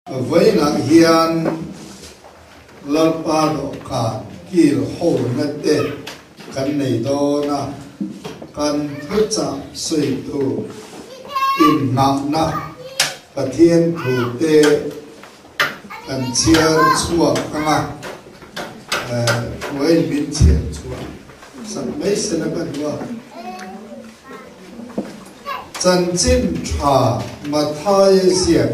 với là hiền lalpa độ cả kêu hồn nát tết căn này đó na căn thức chạm suy tu in nặng na và thiên thủ tê căn chia chua căng với miếng chia chua sẵn mấy sẽ nó cần chua chân chín trà mà thay diệt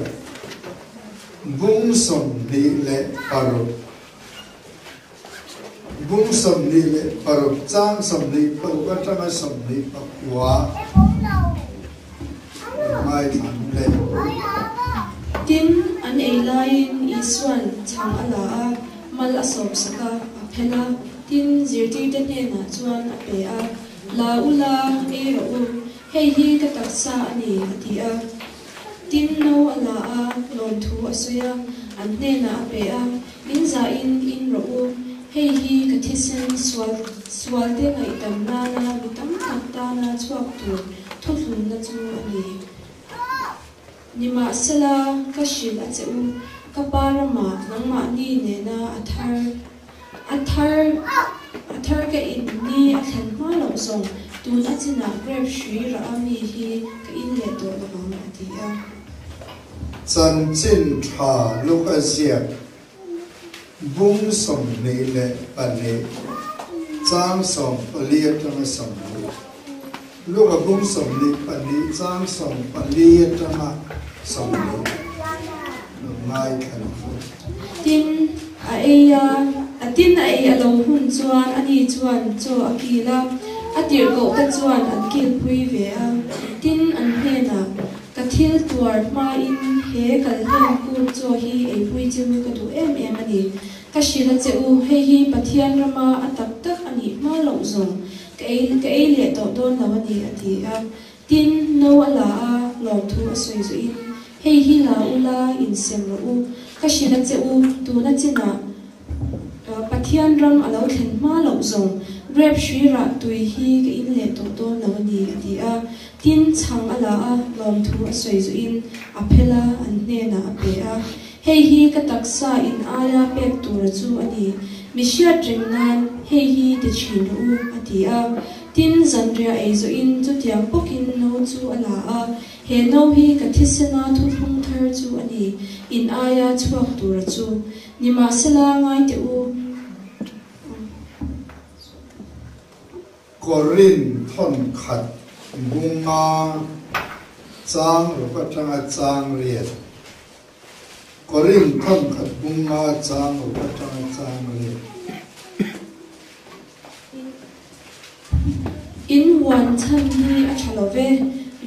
vung sầm đi lệ paru vung sầm đi lệ paru trang sầm đi paru cái trang sầm đi pakua mai thằng lệ tin anh ấy lain isuan chang ala mal asom saka aphela tin zirti den he na chuan apea la ula e ro hei hi ka taksa ani atia tin no ala a lon thu asoya an ne na apea in za in ro hei hi ka thisen swal te ngai tam na na bitam takta na chuak tu thohlun na chu ani nima sela kashil acheu kaparama nangma ni ne na athar ka in ni athan ma lo song tun achina grab shri ra ami hi ka in le to lo ma ti a chân chín trà lúc ở diệt vung sầm ni lệ pani trang sầm pali trong sầm lúc ở vung sầm ni pani trang sầm pali trong sầm mai khẩn tin ai alo hun chuan ani chuan cho akila atir ko ta chuan an kil pui ve a tin an he na ka thil tuar ma in he kal hen ku cho hi ei pui chu ka du em ani ka shila cheu he hi pathian rama atak tak ani ma lo zong ka ei le to don law ani ati a tin no ala a lo thu asoi zo in he hi la ula in sem ro u ka shila cheu tu na china pathian ram alo thlen ma lo zong grab shira tui hi ka in le to don law ani ati a tin chang ala a lom thu asoi zo in aphela an ne na ape a hei hi ka taksa in aya pek tur chu ani mishia tringnan hei hi te chin u ati a tin zanria ei zo in chu tiang pokin no chu ala a he no hi ka thisena thu thung thar chu ani in aya chuak tur chu nima sela ngai te u Corin thon khat bunga chang ro ka tanga chang riat Corin thon khat bunga chang ro ka tanga chang riat in wan chan hi a thalove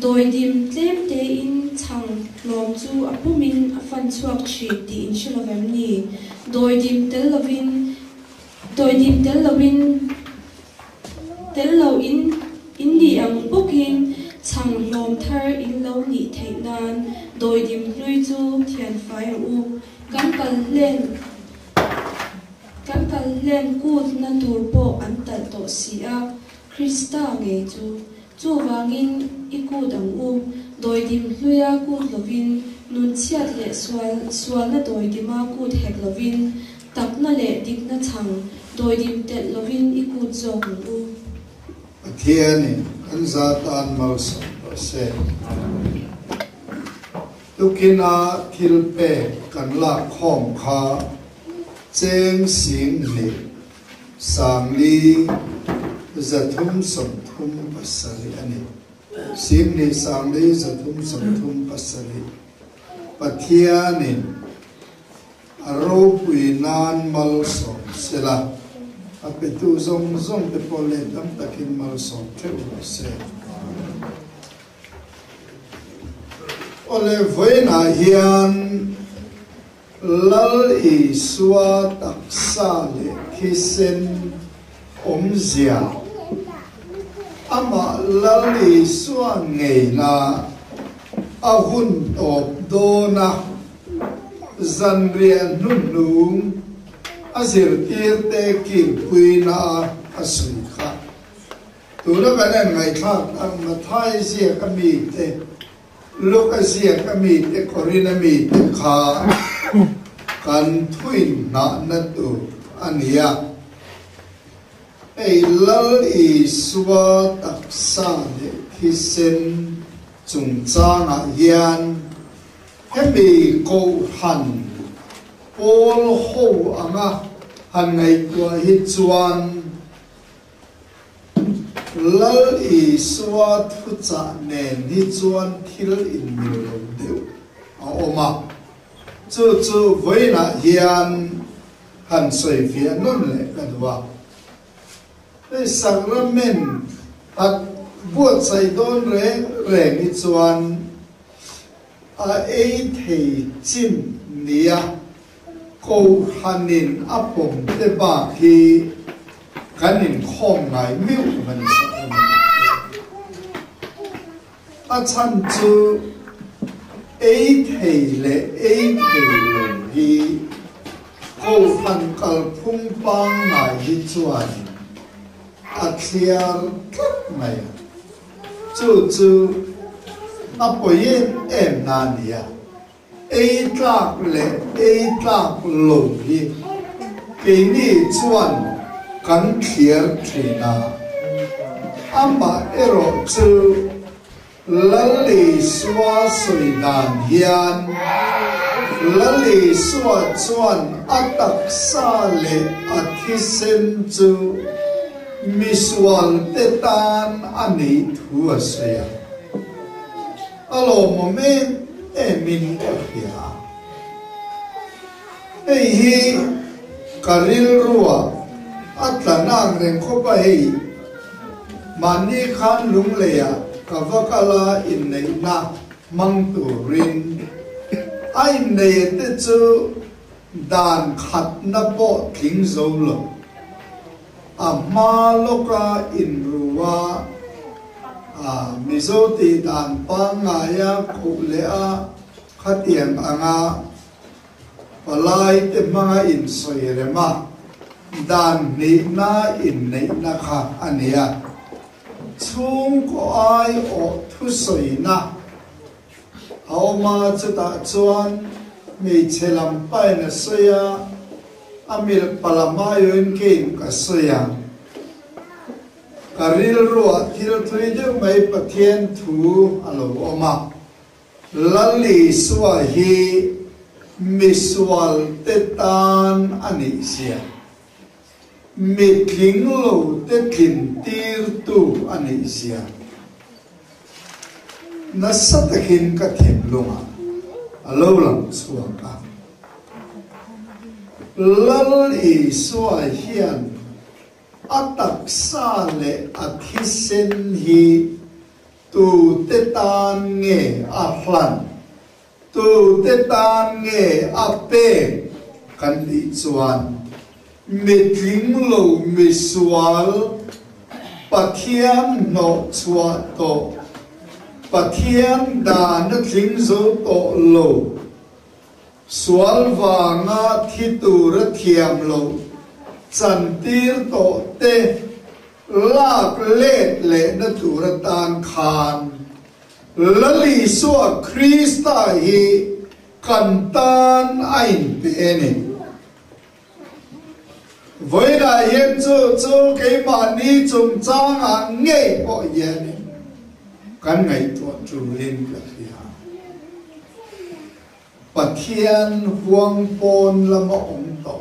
doi dim tlem te in chang lom chu apumin afan chuak thi ti in shilovem ni doi dim tel lovin tel lo in di ang booking chang lom thar in lo ni theinan doi dim lui chu thian fai u kan kal len kut na tur po an tal to sia krista nge chu wangin iku dang u doi dim luya kut lovin nun chiat le swal na doi dima kut hek lovin tak na le dik na chang doi dim tel lovin iku chok u Thieni an zatan mal se tukina thilpe kan la khom kha cheng sing ni sangli zathum som thum pasari ani sing ni sangli zathum som thum pasari pathiani aro puinan mal som sela apetu zong te pole dam takin mal som theu se ole voina hian lal i suwa taksa le khisen omzia ama lal i suwa ngeina ahun top dona zanria nunung azir tirte kin puina asukha tula kana ngai thak ang mathai sia kami te lokasia kami te korina mi te kha kan thuin na na tu ania ei lal i suwa taksa le hisen chung changa hian hemi ko han pol ho anga han ngai tua hi chuan lal i suwa thu cha nen hi chuan thil in min lo deu a oma chu voina hian han soi fia non le kadwa ei sakramen at buat sai don re ni chuan a ei thei chin nia ko hanin apom te ba hi kanin khom ngai miu man sakramen a chan chu ei thei le ei thei lo hi ko han kal phung pang ngai hi chuan a clear mai chu apoyen em na nia ei tlak le ei tlak lo hi ke ni chuan kan clear thina ama ero chu lali swa soi dan hian lali swa chuan atak sa le athisen chu miswal te tan ani thua saya alo moment emin kahia ei hi karil ruwa atlanang ren khopa hei mani khan lung leya kavakala in nei na mang turin ai nei te chu dan khat na bo thing zo lo amma loka in ruwa mizoti dan pangaya khulea khatiam anga palai te mga in soirema dan ni na in nei na kha ania chung ko ai o thu soina auma chuta chuan mi chelam pai na soya amil palamayo in kin ka soya karil ruwa thil thui de mai pathian thu alo oma lali suwa hi miswal te tan ani sia mitling lo te thin tir tu ani sia nasatakin ka thimlunga alo lang suwa ka lali suwa hian atak sa le athisen hi tu te tan nge ahlan tu te tan nge ape kan di chuan mitling lo miswal pathian no chua to pathian da na tling zo to lo swal wanga thitur thiam lo chantir to te lak let le na turatan khan lali so krista hi kantan ain pene voida yen chu ke mani chung chang a nge po yen kan ngai to chu len ka ya pathian huang pon lama ong to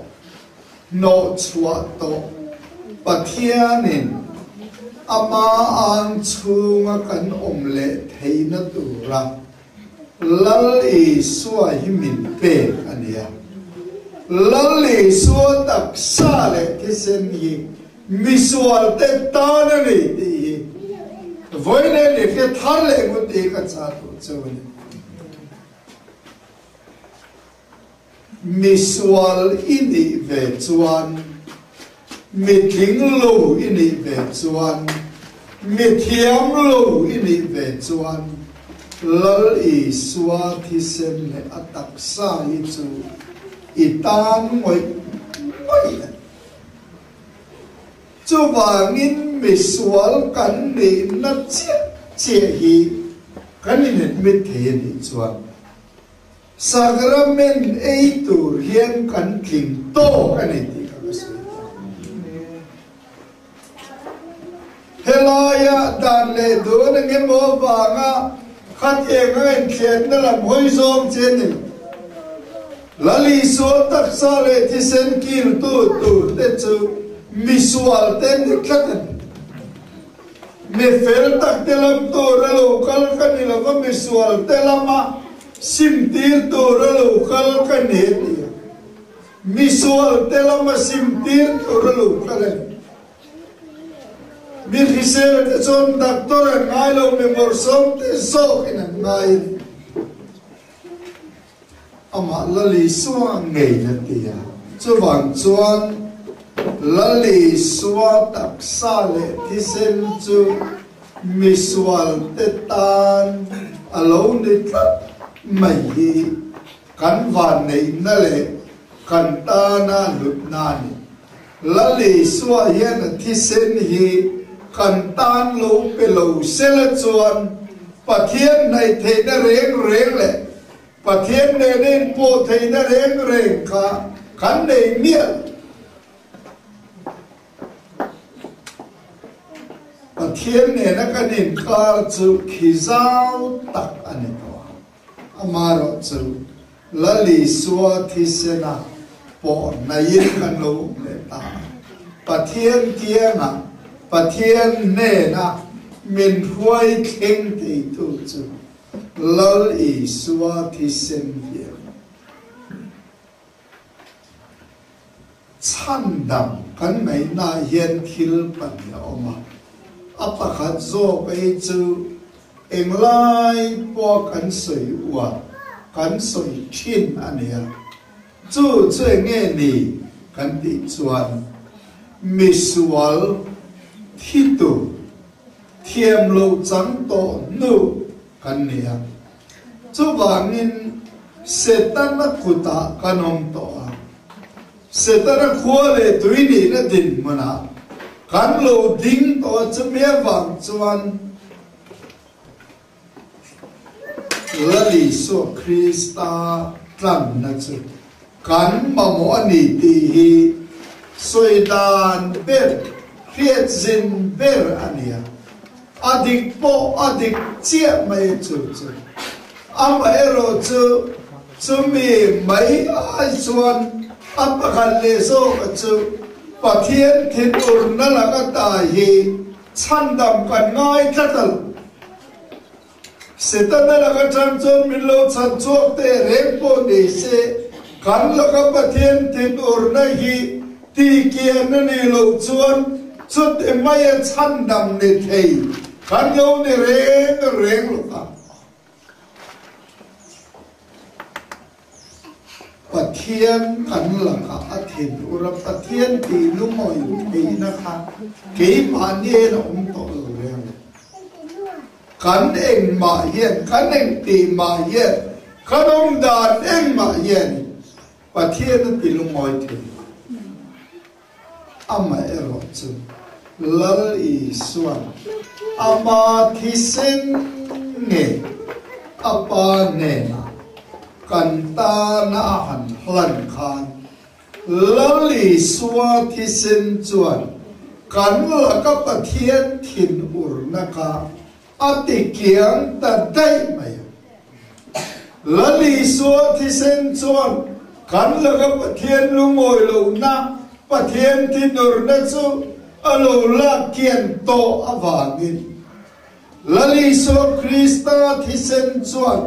no chua to pathianin ama ang chunga kan omle theina tura lal i suwa himin pe ania lal i suwa tak sale kisen hi miswal te tanani ti voine le fe tharle guti ka cha tu chawni miswal ini ve chuan mitling lo ini ve chuan mithiam lo ini ve chuan lal i suwa thi sen le atak sa hi chu itan ngoi chu wangin miswal kan ni na che hi kan ni mit the ni chuan sakramen ei tur hian kan tling to ani ti ka se helaya dan le do nge mo ba nga khat e ngen khen na lam hoi zom chen ni lali so tak sa le ti sen kil tu te chu misual ten khatan me fel tak te lam to ra lo kal kan ni la misual te lama simtir to ra lo kal kan he ti misual te lama simtir to ra lo kal mir hisel te chon doctor ngai lo me mor som te so in ngai ama lali suwa ngei na tia chu wang chuan lali suwa tak sa le thi sen chu misual te tan alo ni tlat mai hi kan van nei na le kan ta na lut na ni lali suwa hian thi sen hi kan tan lo pe lo sel chuan pathian nei the na reng le pathian ne nen po the na reng kha kan nei mia pathian ne na kan in kar chu khizau tak ani to amaro chu lali suwa thi sena po na yin kan lo le ta pathian kia na pathian ne na min huai kheng ti tu chu lal i suwa thi sen ye chan dam kan mai na hian thil pan ya oma apa khat zo pe chu englai po kan soi wa kan soi thin ania chu che nge ni kan ti chuan misual thitu thiam lo chang to nu kan nia chu wangin setan na khuta kanom to a setan na khole tuini na din mana kan lo ding to chu me wang chuan lali so krista tlan na chu kan mamo ani ti hi soidan ber khiet zin ber ania adik po adik chia mai chu chu ama ero chu mi mai ai chuan apa khan le so chu pathian thin ur na la ka ta hi chandam kan ngai thatal setana la ka chan chon min lo chan chok te rem po ni se kan la ka pathian thin ur na hi ti kian na ni lo chuan chut e mai chandam ni thei kan lo ni reng lo ka pathian kan la ka athin ura pathian ti lu moi ni na kha ke ma ni na to lo reng kan eng ma yen kan eng ti ma yen kan ong dan eng ma yen pathian ti lu moi thi ama ero chu lal i suan ama thi sen nge apa ne na kan ta na han hlan khan lal i suwa thi sen chuan kan la ka pathian thin ur na ka ati kiang ta dai mai lal i suwa thi sen chuan kan la ka pathian lu ngoi lo na pathian thin ur na chu alo la kian to awangin lali so krista thi sen chuan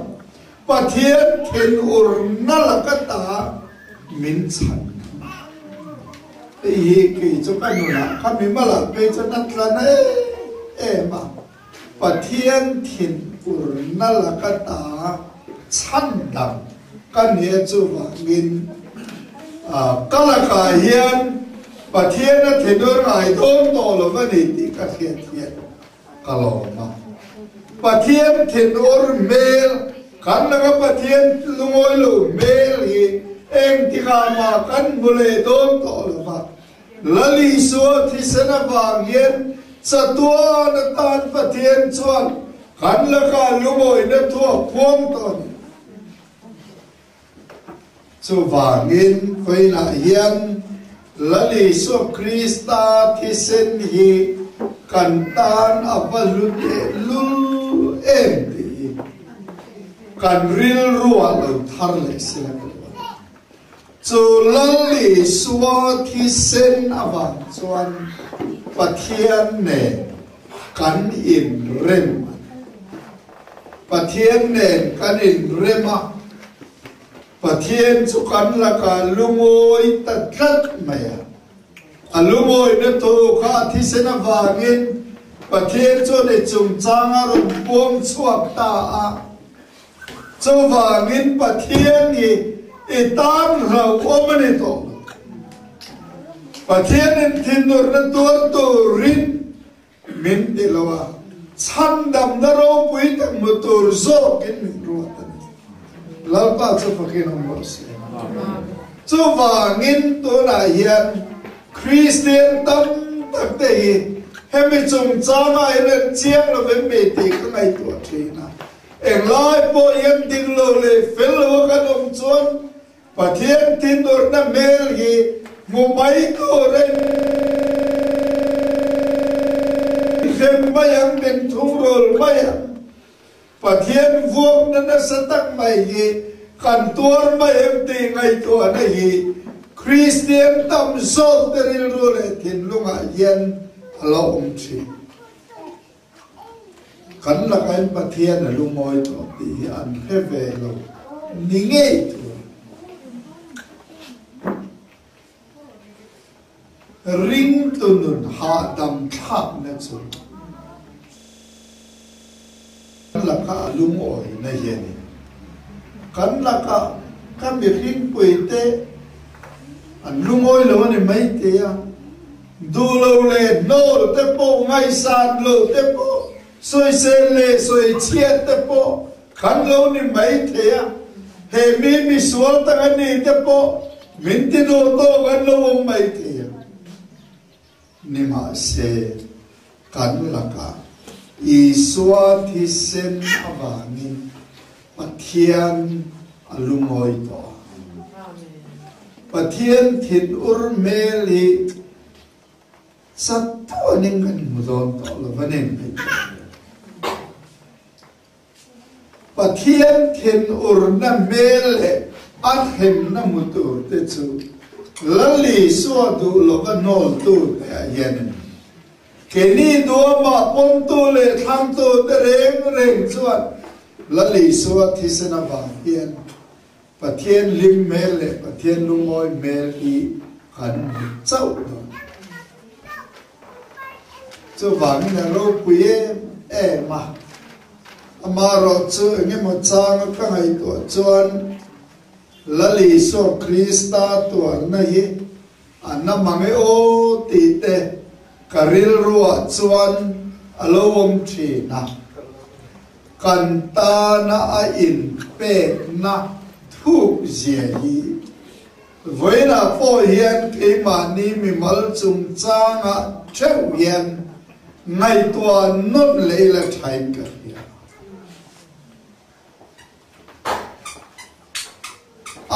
pathian thin ur na la ka ta min chan hi ki chu kan na khami mala pe chu natla na e ma pathian thin ur na la ka ta chan dam kan he chu wangin kala ka hian pathian na thinur ai don to lo ma ni ti ka thian thian kalo ma pathian thinur mel kan na ka pathian lungoi lo mel hi eng ti ka ma kan bule don to lo ma lali so thi sana wang yen chatua na tan pathian chuan kan la ka lungoi na thua khom to chu wangin koina hian lali so Krista thi sen hi kan tan avalute lul ti kan ril ruwa lo thar le sila chu lali suwa thi sen awan chuan pathian ne kan in rem pathian ne kan in rema pathian chu kan laka lungoi tatlat maya alungoi na to kha thi sen awangin pathian chu ne chung changa rum pom chuak ta a chu wangin pathian ni itan rau omani to pathian in thinur na tur rin min dilawa chandam na ro pui tak motor zo kin min ruatan lalpa chu pakin ong se chu wangin to na hian Christian tam tak te hi hemi chung changa in chiang lo ben me ti ka ngai tu thina eng lai po yem ding lo le fel lo ka dom chuan pathian thinur na mel hi mu mai to re hem mayang den thurol mayang pathian vuông na satak mai hi kan tur mayam ti ngai to na hi Christian tam sol teril role thin lunga yen alo thi kan la kain pathian na lungoi to ti an heve lo ninge to ring tunun ha dam thak na chu kan laka lungoi na yen kan laka kan bi ring puite an lungoi lo ni mai te ya du lo le no te po ngai san lo te po soi se le soi chiet te po kan lo ni mai te ya he mi sual ta ni te po min ti do to kan lo mai te ya ni ma se kan laka Iswa thi sen awangin pathian alungoi to pathian thin ur meli satto ning kan mudon to lavanin pathian thin ur na mele athem na mutur te chu lali so du loga nol tu yen keni do ma pon tu le tham tu te reng chuan lali so thi sena ba hian pathian lim mel le pathian lungoi mel hi kan chau chu wang na ro puye e ma amaro chu nge mo chang ka ngai to chuan lali so Krista to na hi anna mangai o ti te karil ruwa chuan alowom thi na kan ta na a in pe na thu zia hi voina po hian ke mani mi mal chung changa theu hian ngai tua non leila thain ka hi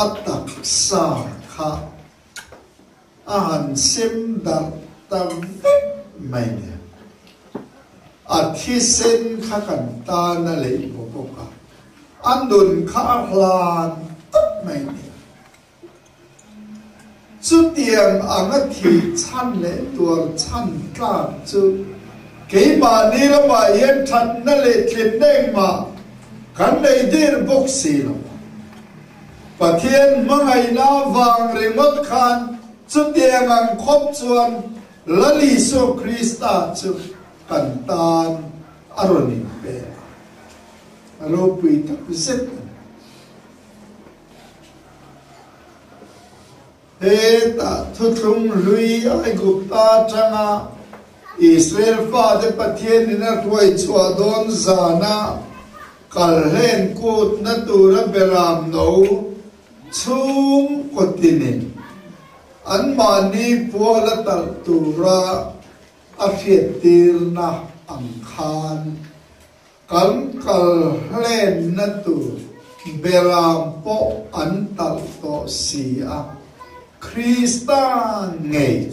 atak sa kha ahan sim da tam mai ne athi sen kha kan ta na le bo ka andun kha hlan tap mai ne chu tiang anga thi chan le tur chan tla chu ke ma ni la ma yen than na le thin deng ma kan nei dir bok si lo pathian mangai na wang remot khan chu tiang ang khop chuan lali so Krista chu kan tan aroni pe alo pui ta set he ta thuthum lui ai gupta changa Israel fa de pathian ina tuai chua don zana kalhen kut na tura beram no chung kotinin an mani puala tal tura afiatir na ang khan kan kalhen na tu beram po antal to sia Krista ngei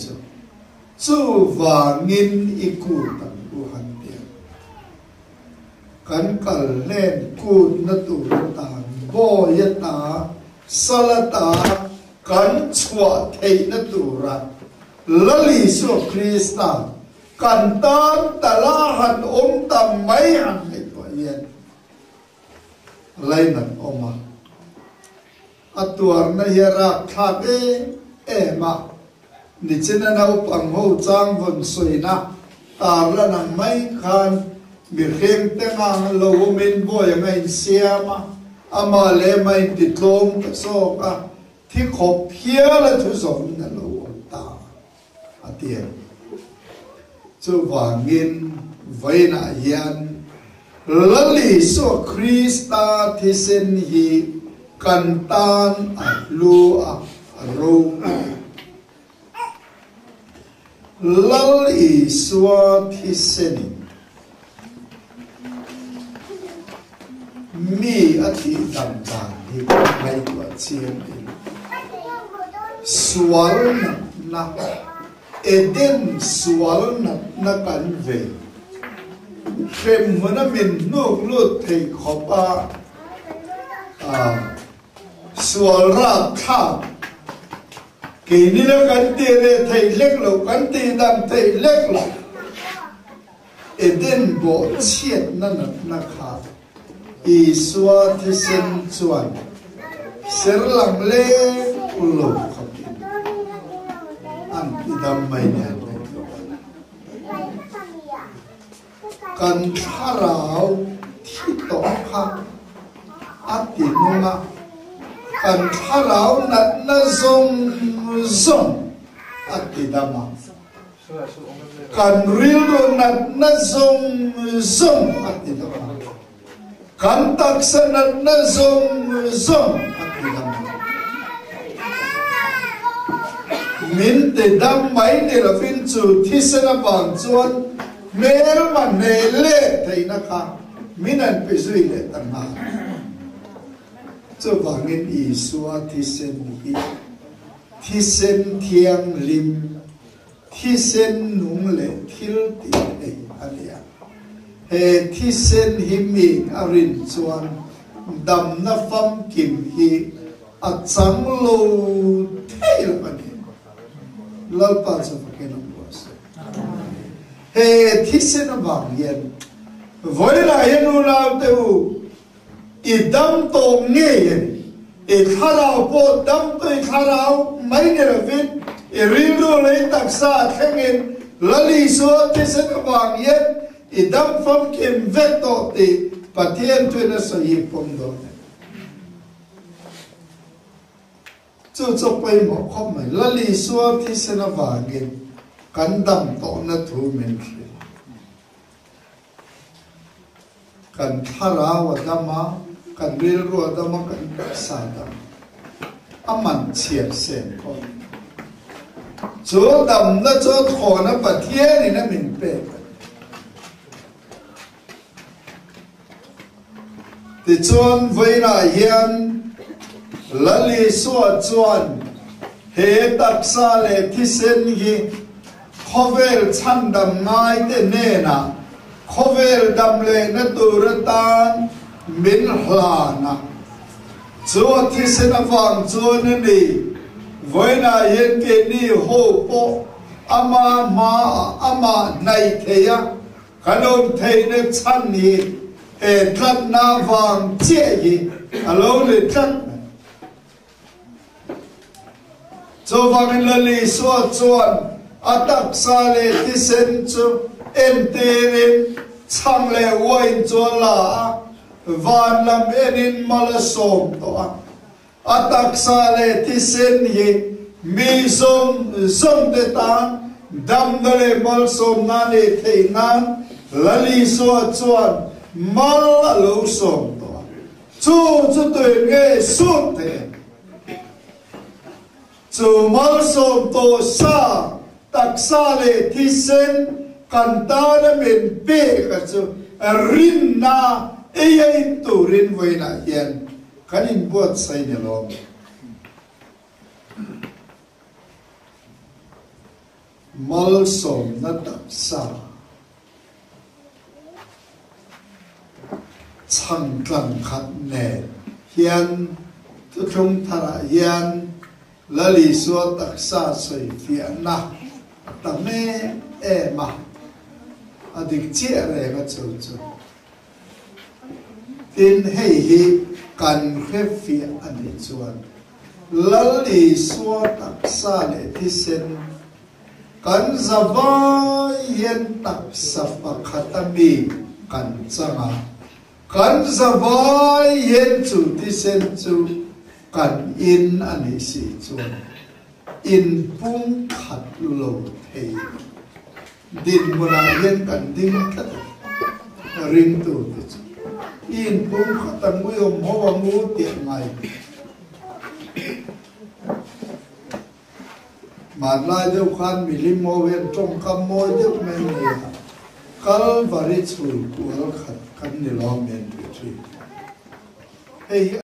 chu wangin ikutan uhan dia kan kal len kun na tu tan bo yata salata kan chua thei na tura lali so Krista kan tan talahan tam mai an ni to yen lainan oma atuar na hera khabe ema ni chena na upang ho chang von soina tarla nang mai khan mi khem tenga lo min boy ngai siama ama le mai titlom so ka thi khop phia la thu som na lo ta atia chu wangin vaina yan lali so Krista thisen hi kantan lu a ro lali so thisen mi ati dam dam hi mai wa chiem swal na eden swal na kan ve khem hona min nok lut thei khopa swal ra kha ke ni la kan te re thei lek lo kan te dam thei lek lo eden bo chiet na kha i swa thi sen chuan ser lam le ulo khapi an idam mai ne kan tharau thi to kha ati nunga kan tharau na zong ati dama kan rildo na zong ati dama kan taksa na zong ati dama min te dam mai ne la fin chu thisana bang chuan mer man ne le theina kha minan pe zui le tanga chu wangin I suwa thisen hi thisen thiang lim thisen nung le thil ti nei alia he thisen hi mi arin chuan dam na fam kim hi a chang lo thail pani lalpa chu fakin was he thisen bang yen voila yenu la teu idam to nge yen e kharao po dam to kharao mai ne ravin e rindu le taksa thengen lali so thisen bang yen idam fam kim veto te patien tu na so yi pomdo chu pai mo khom mai lali so thisen bang yen kan dam to na thu men kan tharaw dama kan ril ro dama kan sa dam aman chiat sen ko chu dam na chu tho na pathie ni na min pe ti chuan voina hian lali so chuan he taksa le thisen hi khovel chan dam ngai te ne na khovel dam le na turatan min hlana chu thisen awang chuan ni voina yen ke ni ho po ama nai theya kanom theine chan ni e tlat na wang che yi alo le tlat chu wangin lali so chuan atak sale thisen chu enterin chang le wain chola van lam enin malasom to atak sale thisen hi mi som de tan dam le mal som na le theinan lali so chuan mal lo som to chu to nge su te chu mal som to sa taksa le thisen kantana men pe ka chu rin na ei turin voina hian kan in buat sai ne lo mal som na tak sa chang tlang khat ne hian tu thung thara hian lali so tak sa soi fi na ta me e ma adik che re ga chu chu tin hei hi kan khe fi ani chuan lali so tak sa le ti sen kan zawai hian tak sa pakhatami kan changa kan zawai hian chu ti sen chu kan in ani si chuan in pung khat lo thei din muna hian kan ding khat ring tu ti chu in pung khatan mu yom ho mu ti ngai mà lai deu khan milim mo ven trong kam mo deu men ne kal vari chul ku al khat kan ni lo men tri